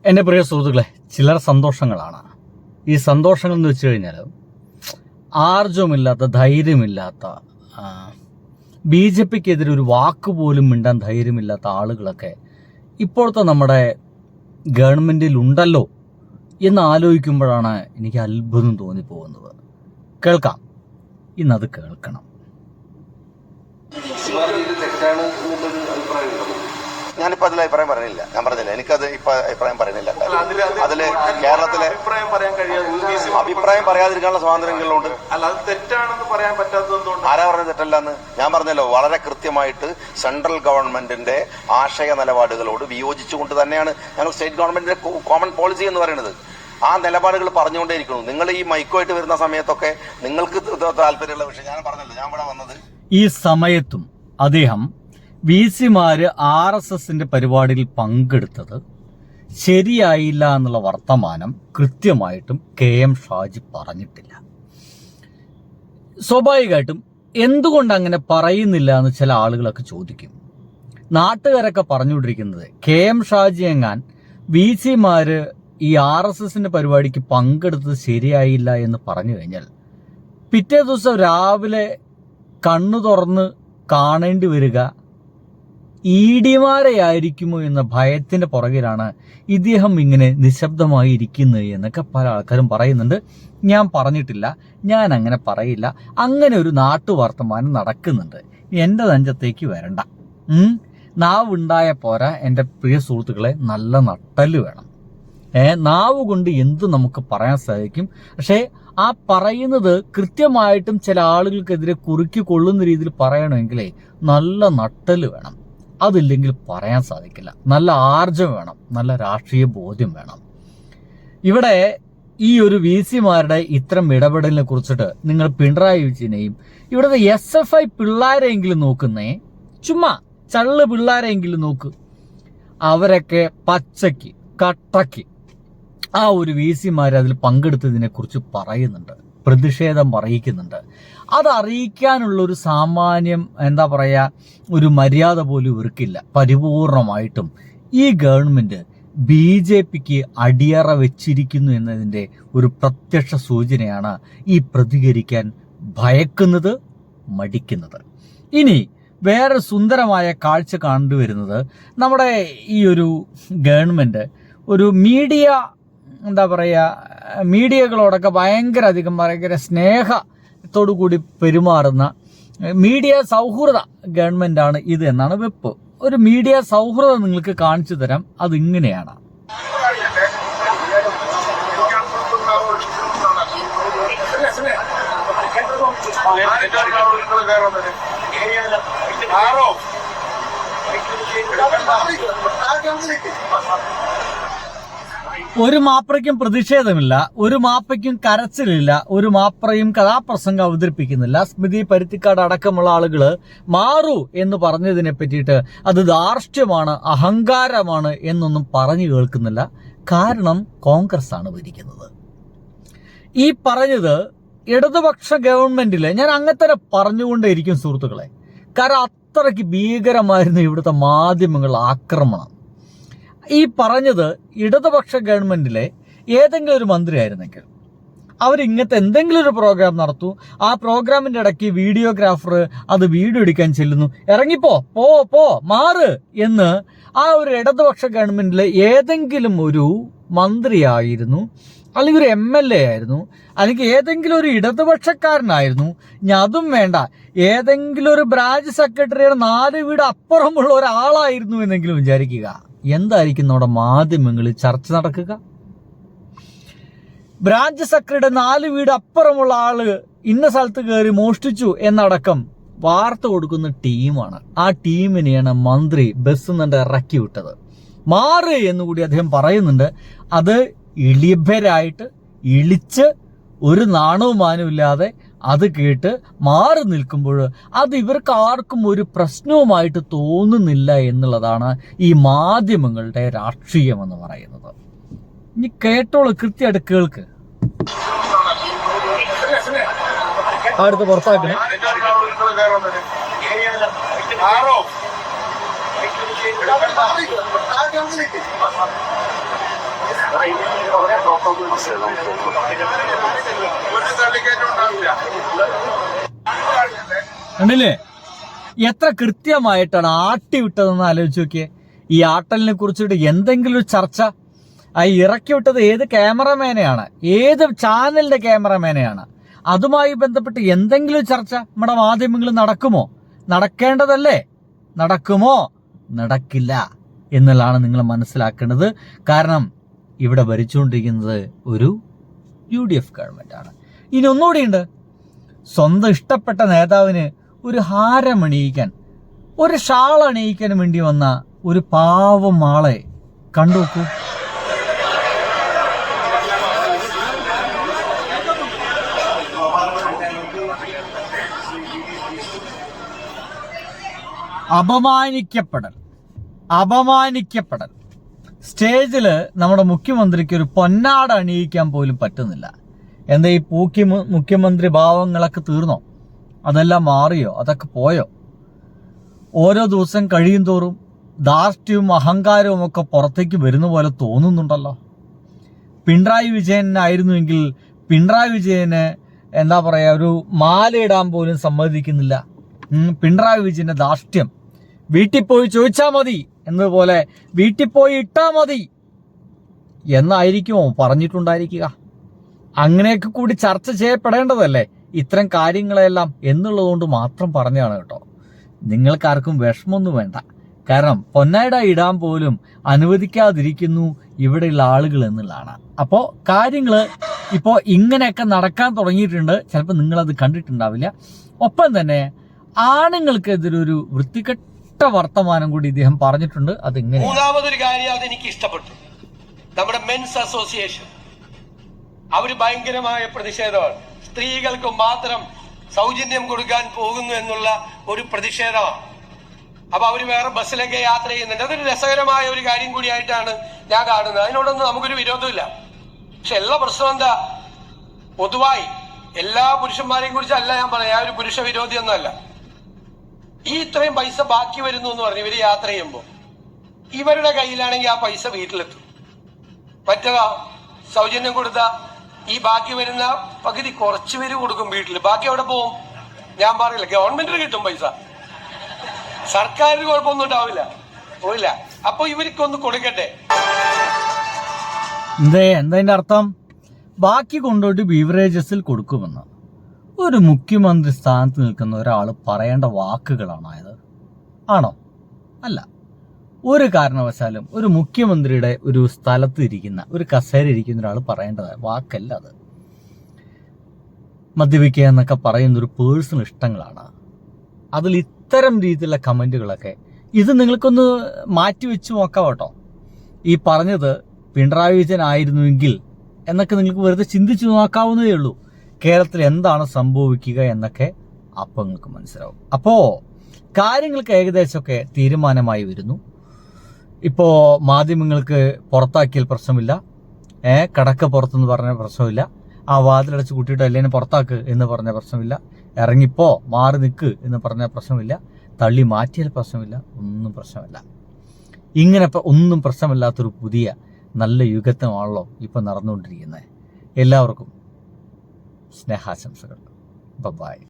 എൻ്റെ പ്രിയ സുഹൃത്തുക്കളെ, ചിലർ സന്തോഷങ്ങളാണ്. ഈ സന്തോഷങ്ങൾ എന്ന് വെച്ച് കഴിഞ്ഞാൽ ആർജവമില്ലാത്ത, ധൈര്യമില്ലാത്ത, ബി ജെ പിക്കെതിരെ ഒരു വാക്ക് പോലും മിണ്ടാൻ ധൈര്യമില്ലാത്ത ആളുകളൊക്കെ ഇപ്പോഴത്തെ നമ്മുടെ ഗവൺമെൻറ്റിൽ ഉണ്ടല്ലോ എന്ന് ആലോചിക്കുമ്പോഴാണ് എനിക്ക് അത്ഭുതം തോന്നിപ്പോകുന്നത്. കേൾക്കാം, ഇന്നത് കേൾക്കണം. ഞാനിപ്പോൾ അതിൽ അഭിപ്രായം പറയുന്നില്ല. ഞാൻ പറഞ്ഞില്ല, എനിക്കത് ഇപ്പൊ അഭിപ്രായം പറയുന്നില്ല. അതില് കേരളത്തിലെ അഭിപ്രായം പറയാതിരിക്കാനുള്ള സ്വാതന്ത്ര്യങ്ങളുണ്ട്. തെറ്റാണെന്ന് പറയാൻ പറ്റാത്തത് ആരാ പറഞ്ഞത് തെറ്റല്ലെന്ന്? ഞാൻ പറഞ്ഞല്ലോ, വളരെ കൃത്യമായിട്ട് സെൻട്രൽ ഗവൺമെന്റിന്റെ ആശയ നിലപാടുകളോട് വിയോജിച്ചുകൊണ്ട് തന്നെയാണ് ഞങ്ങൾ സ്റ്റേറ്റ് ഗവൺമെന്റിന്റെ കോമൺ പോളിസി എന്ന് പറയുന്നത്. ആ നിലപാടുകൾ പറഞ്ഞുകൊണ്ടേയിരിക്കുന്നു. നിങ്ങൾ ഈ മൈക്കുമായിട്ട് വരുന്ന സമയത്തൊക്കെ നിങ്ങൾക്ക് താല്പര്യമുള്ള വിഷയം ഞാൻ പറഞ്ഞല്ലോ. ഞാൻ ഇവിടെ വന്നത് ഈ സമയത്തും അദ്ദേഹം VC-മാര് RSSന്റെ പരിപാടിയിൽ പങ്കെടുത്തത് ശരിയായില്ല എന്നുള്ള വർത്തമാനം കൃത്യമായിട്ടും KM ഷാജി പറഞ്ഞിട്ടില്ല. സ്വാഭാവികമായിട്ടും എന്തുകൊണ്ട് അങ്ങനെ പറയുന്നില്ല എന്ന് ചില ആളുകളൊക്കെ ചോദിക്കും. നാട്ടുകാരൊക്കെ പറഞ്ഞുകൊണ്ടിരിക്കുന്നത് KM ഷാജി എങ്ങാൻ VC-മാര് ഈ RSSന്റെ പരിപാടിക്ക് പങ്കെടുത്തത് ശരിയായില്ല എന്ന് പറഞ്ഞു കഴിഞ്ഞാൽ പിറ്റേ ദിവസം രാവിലെ കണ്ണു തുറന്ന് കാണേണ്ടി വരിക ED-മാരെ ആയിരിക്കുമോ എന്ന ഭയത്തിന്റെ പുറകിലാണ് ഇദ്ദേഹം ഇങ്ങനെ നിശബ്ദമായി ഇരിക്കുന്നത് എന്നൊക്കെ പല ആൾക്കാരും പറയുന്നുണ്ട്. ഞാൻ പറഞ്ഞിട്ടില്ല, ഞാൻ അങ്ങനെ പറയില്ല. അങ്ങനെ ഒരു നാട്ടുവർത്തമാനം നടക്കുന്നുണ്ട്. എൻ്റെ നെഞ്ചത്തേക്ക് വരണ്ട. നാവുണ്ടായ പോരാ എൻ്റെ പ്രിയ സുഹൃത്തുക്കളെ, നല്ല നട്ടല് വേണം. നാവ് കൊണ്ട് എന്ത് നമുക്ക് പറയാൻ സാധിക്കും. പക്ഷേ ആ പറയുന്നത് കൃത്യമായിട്ടും ചില ആളുകൾക്കെതിരെ കുറുക്കി കൊള്ളുന്ന രീതിയിൽ പറയണമെങ്കിലേ നല്ല നട്ടല് വേണം. അതില്ലെങ്കിൽ പറയാൻ സാധിക്കില്ല. നല്ല ആർജവം വേണം, നല്ല രാഷ്ട്രീയ ബോധ്യം വേണം. ഇവിടെ ഈ ഒരു VC-മാരുടെ ഇത്തരം ഇടപെടലിനെ കുറിച്ചിട്ട് നിങ്ങൾ പിണറായി വിജയനെയും ഇവിടുത്തെ SFI പിള്ളേരെങ്കിലും നോക്കുന്നേ, ചുമ്മാ ചള്ള് പിള്ളേരെങ്കിലും നോക്ക്. അവരൊക്കെ പച്ചയ്ക്ക് കട്ടയ്ക്ക് ആ ഒരു VC-മാര് അതിൽ പങ്കെടുത്തതിനെ കുറിച്ച് പറയുന്നുണ്ട്, പ്രതിഷേധം അറിയിക്കുന്നുണ്ട്. അത് അറിയിക്കാനുള്ളൊരു സാമാന്യം എന്താ പറയുക, ഒരു മര്യാദ പോലും ഇവർക്കില്ല. പരിപൂർണമായിട്ടും ഈ ഗവൺമെന്റ് BJPക്ക് അടിയറ വെച്ചിരിക്കുന്നു എന്നതിൻ്റെ ഒരു പ്രത്യക്ഷ സൂചനയാണ് ഈ പ്രതികരിക്കാൻ ഭയക്കുന്നത്, മടിക്കുന്നത്. ഇനി വേറെ സുന്ദരമായ കാഴ്ച കണ്ടുവരുന്നത്, നമ്മുടെ ഈ ഒരു ഗവൺമെന്റ് ഒരു മീഡിയ എന്താ പറയുക, മീഡിയകളോടൊക്കെ ഭയങ്കര സ്നേഹത്തോടു കൂടി പെരുമാറുന്ന മീഡിയ സൗഹൃദ ഗവൺമെന്റാണ് ഇത് എന്നാണ് വെപ്പ്. ഒരു മീഡിയ സൗഹൃദം നിങ്ങൾക്ക് കാണിച്ചു തരാം. അതിങ്ങനെയാണ്. ഒരു മാപ്രയ്ക്കും പ്രതിഷേധമില്ല, ഒരു മാപ്പയ്ക്കും കരച്ചിലില്ല, ഒരു മാപ്രയും കഥാപ്രസംഗം അവതരിപ്പിക്കുന്നില്ല. സ്മൃതി പരുത്തിക്കാട് അടക്കമുള്ള ആളുകള് മാറൂ എന്ന് പറഞ്ഞതിനെ പറ്റിയിട്ട് അത് ധാർഷ്ട്യമാണ്, അഹങ്കാരമാണ് എന്നൊന്നും പറഞ്ഞു കേൾക്കുന്നില്ല. കാരണം കോൺഗ്രസ് ആണ് ഭരിക്കുന്നത്. ഈ പറഞ്ഞത് ഇടതുപക്ഷ ഗവൺമെന്റില് ഞാൻ അങ്ങനെ തന്നെ പറഞ്ഞുകൊണ്ടേയിരിക്കും സുഹൃത്തുക്കളെ. കാരണം അത്രയ്ക്ക് ഭീകരമായിരുന്നു ഇവിടുത്തെ മാധ്യമങ്ങളുടെ ആക്രമണം. ഈ പറഞ്ഞത് ഇടതുപക്ഷ ഗവൺമെന്റിലെ ഏതെങ്കിലും ഒരു മന്ത്രി ആയിരുന്നെങ്കിൽ അവരിങ്ങനത്തെ എന്തെങ്കിലും ഒരു പ്രോഗ്രാം നടത്തൂ, ആ പ്രോഗ്രാമിന്റെ ഇടയ്ക്ക് വീഡിയോഗ്രാഫർ അത് വീഡിയോ എടുക്കാൻ ചെല്ലുന്നു, ഇറങ്ങിപ്പോ പോ മാറ് എന്ന് ആ ഒരു ഇടതുപക്ഷ ഗവൺമെന്റിലെ ഏതെങ്കിലും ഒരു മന്ത്രിയായിരുന്നു, അല്ലെങ്കിൽ ഒരു MLA ആയിരുന്നു, അല്ലെങ്കിൽ ഏതെങ്കിലും ഒരു ഇടതുപക്ഷക്കാരനായിരുന്നു. ഇനി അതും വേണ്ട, ഏതെങ്കിലും ഒരു ബ്രാഞ്ച് സെക്രട്ടറിയുടെ 4 വീട് അപ്പുറമുള്ള ഒരാളായിരുന്നു എന്നെങ്കിലും വിചാരിക്കുക. എന്തായിരിക്കും നമ്മുടെ മാധ്യമങ്ങളിൽ ചർച്ച നടക്കുക? ബ്രാഞ്ച് സെക്രട്ടറി 4 വീട് അപ്പുറമുള്ള ആള് ഇന്ന സ്ഥലത്ത് കയറി മോഷ്ടിച്ചു എന്നടക്കം വാർത്ത കൊടുക്കുന്ന ടീമാണ്. ആ ടീമിനെയാണ് മന്ത്രി ബസ് നിന്നിട്ട് ഇറക്കി വിട്ടത്. മാറ് എന്നുകൂടി അദ്ദേഹം പറയുന്നുണ്ട്. അത് ഇളിഭരായിട്ട് ഇളിച്ച് ഒരു നാണവും മാനവുമില്ലാതെ അത് കേട്ട് മാറി നിൽക്കുമ്പോൾ അത് ഇവർക്ക് ആർക്കും ഒരു പ്രശ്നവുമായിട്ട് തോന്നുന്നില്ല എന്നുള്ളതാണ് ഈ മാധ്യമങ്ങളുടെ രാഷ്ട്രീയം എന്ന് പറയുന്നത്. ഇനി കേട്ടോളൂ, കൃത്യമായിട്ട് കേൾക്ക്. അടുത്ത് പുറത്താക്കണേ. കണ്ടില്ലേ എത്ര കൃത്യമായിട്ടാണ് ആട്ടി വിട്ടതെന്ന് ആലോചിച്ച് നോക്കിയേ. ഈ ആട്ടലിനെ കുറിച്ചിട്ട് എന്തെങ്കിലും ഒരു ചർച്ച ഇറക്കി വിട്ടത് ഏത് ക്യാമറമാനെയാണ്, ഏത് ചാനലിന്റെ ക്യാമറമാനെയാണ്? അതുമായി ബന്ധപ്പെട്ട് എന്തെങ്കിലും ചർച്ച നമ്മുടെ മാധ്യമങ്ങൾ നടക്കുമോ? നടക്കേണ്ടതല്ലേ? നടക്കുമോ? നടക്കില്ല എന്നുള്ളതാണ് നിങ്ങൾ മനസ്സിലാക്കേണ്ടത്. കാരണം ഇവിടെ ഭരിച്ചുകൊണ്ടിരിക്കുന്നത് ഒരു UDF ഗവൺമെന്റാണ്. ഇനി ഒന്നുകൂടിയുണ്ട്, സ്വന്തം ഇഷ്ടപ്പെട്ട നേതാവിന് ഒരു ഹാരമണിയിക്കാൻ, ഒരു ഷാൾ അണിയിക്കാൻ വേണ്ടി വന്ന ഒരു പാവം ആളെ കണ്ടുനോക്കൂ. അപമാനിക്കപ്പെടൽ. സ്റ്റേജിൽ നമ്മുടെ മുഖ്യമന്ത്രിക്ക് ഒരു പൊന്നാട അണിയിക്കാൻ പോലും പറ്റുന്നില്ല. എന്താ ഈ മുഖ്യമന്ത്രി ഭാവങ്ങളൊക്കെ തീർന്നോ? അതെല്ലാം മാറിയോ? അതൊക്കെ പോയോ? ഓരോ ദിവസം കഴിയും തോറും ധാർഷ്ട്യവും അഹങ്കാരവും ഒക്കെ പുറത്തേക്ക് വരുന്ന പോലെ തോന്നുന്നുണ്ടല്ലോ. പിണറായി വിജയനായിരുന്നുവെങ്കിൽ പിണറായി വിജയന് എന്താ പറയാ, ഒരു മാലയിടാൻ പോലും സമ്മതിക്കുന്നില്ല. പിണറായി വിജയന്റെ ധാർഷ്ട്യം, വീട്ടിൽ പോയി ചോദിച്ചാൽ മതി എന്നതുപോലെ വീട്ടിൽ പോയി ഇട്ടാ മതി എന്നായിരിക്കുമോ പറഞ്ഞിട്ടുണ്ടായിരിക്കുക? അങ്ങനെയൊക്കെ കൂടി ചർച്ച ചെയ്യപ്പെടേണ്ടതല്ലേ ഇത്തരം കാര്യങ്ങളെല്ലാം എന്നുള്ളതുകൊണ്ട് മാത്രം പറഞ്ഞാണ് കേട്ടോ. നിങ്ങൾക്കാർക്കും വിഷമമൊന്നും വേണ്ട. കാരണം പൊന്നാട ഇടാൻ പോലും അനുവദിക്കാതിരിക്കുന്നു ഇവിടെയുള്ള ആളുകൾ എന്നുള്ളതാണ്. അപ്പോൾ കാര്യങ്ങൾ ഇപ്പോൾ ഇങ്ങനെയൊക്കെ നടക്കാൻ തുടങ്ങിയിട്ടുണ്ട്. ചിലപ്പോൾ നിങ്ങളത് കണ്ടിട്ടുണ്ടാവില്ല. ഒപ്പം തന്നെ ആണുങ്ങൾക്കെതിരൊരു വൃത്തികെട്ട വർത്തമാനം കൂടി ഇദ്ദേഹം പറഞ്ഞിട്ടുണ്ട്. അതിങ്ങനെ മൂന്നാമതൊരു കാര്യം അതെനിക്ക് ഇഷ്ടപ്പെട്ടു. നമ്മുടെ മെൻസ് അസോസിയേഷൻ അവര് ഭയങ്കരമായ പ്രതിഷേധമാണ്. സ്ത്രീകൾക്ക് മാത്രം സൗജന്യം കൊടുക്കാൻ പോകുന്നു എന്നുള്ള ഒരു പ്രതിഷേധമാണ്. അപ്പൊ അവര് വേറെ ബസ്സിലൊക്കെ യാത്ര ചെയ്യുന്നുണ്ട്. അതൊരു രസകരമായ ഒരു കാര്യം കൂടിയായിട്ടാണ് ഞാൻ കാണുന്നത്. അതിനോടൊന്നും നമുക്കൊരു വിരോധമില്ല. പക്ഷെ എല്ലാ പ്രശ്നം എന്താ, പൊതുവായി എല്ലാ പുരുഷന്മാരെയും കുറിച്ചല്ല ഞാൻ പറയാം, ഒരു പുരുഷ വിരോധിയൊന്നുമല്ല. ഈ ഇത്രയും പൈസ ബാക്കി വരുന്നു എന്ന് പറഞ്ഞു ഇവര് യാത്ര ചെയ്യുമ്പോൾ ഇവരുടെ കയ്യിലാണെങ്കിൽ ആ പൈസ വീട്ടിലെത്തും. മറ്റേതാ സൗജന്യം കൊടുത്ത ഈ ബാക്കി വരുന്ന പകുതി കുറച്ചു പേര് കൊടുക്കും വീട്ടിൽ, ബാക്കി എവിടെ പോവും? ഞാൻ പറയില്ല, ഗവൺമെന്റിന് കിട്ടും പൈസ, സർക്കാരിന് കുഴപ്പമൊന്നും ഉണ്ടാവില്ല, പോയില്ല. അപ്പൊ ഇവർക്കൊന്ന് കൊടുക്കട്ടെ. എന്താ അർത്ഥം? ബാക്കി കൊണ്ടുപോയിട്ട് ബീവറേജസിൽ കൊടുക്കുമെന്ന് ഒരു മുഖ്യമന്ത്രി സ്ഥാനത്ത് നിൽക്കുന്ന ഒരാൾ പറയേണ്ട വാക്കുകളാണത്? ആണോ? അല്ല. ഒരു കാരണവശാലും ഒരു മുഖ്യമന്ത്രിയുടെ ഒരു സ്ഥലത്ത് ഇരിക്കുന്ന, ഒരു കസേര ഇരിക്കുന്ന ഒരാൾ പറയേണ്ട വാക്കല്ല അത്. മദ്യപിക്കുക എന്നൊക്കെ പറയുന്ന ഒരു പേഴ്സണൽ ഇഷ്ടങ്ങളാണ്. അതിൽ ഇത്തരം രീതിയിലുള്ള കമന്റുകളൊക്കെ ഇത് നിങ്ങൾക്കൊന്ന് മാറ്റി വെച്ച് നോക്കാം കേട്ടോ. ഈ പറഞ്ഞത് പിണറായി വിജയൻ ആയിരുന്നുവെങ്കിൽ എന്നൊക്കെ നിങ്ങൾക്ക് വെറുതെ ചിന്തിച്ചു നോക്കാവുന്നതേ ഉള്ളൂ. കേരളത്തിൽ എന്താണ് സംഭവിക്കുക എന്നൊക്കെ അപ്പോൾ നിങ്ങൾക്ക് മനസ്സിലാവും. അപ്പോൾ കാര്യങ്ങൾക്ക് ഏകദേശമൊക്കെ തീരുമാനമായി വരുന്നു. ഇപ്പോൾ മാധ്യമങ്ങൾക്ക് പുറത്താക്കിയാൽ പ്രശ്നമില്ല, കടക്ക പുറത്തെന്ന് പറഞ്ഞ പ്രശ്നമില്ല, ആ വാതിലടച്ച് കൂട്ടിയിട്ട് അല്ലെങ്കിൽ പുറത്താക്ക് എന്ന് പറഞ്ഞ പ്രശ്നമില്ല, ഇറങ്ങിപ്പോ മാറി നിൽക്ക് എന്ന് പറഞ്ഞ പ്രശ്നമില്ല, തള്ളി മാറ്റിയാൽ പ്രശ്നമില്ല, ഒന്നും പ്രശ്നമില്ല. ഇങ്ങനെ ഒന്നും പ്രശ്നമില്ലാത്തൊരു പുതിയ നല്ല യുഗത്വമാണല്ലോ ഇപ്പം നടന്നുകൊണ്ടിരിക്കുന്നത്. എല്ലാവർക്കും സ്നേഹാശംസകൾ. ബൈ.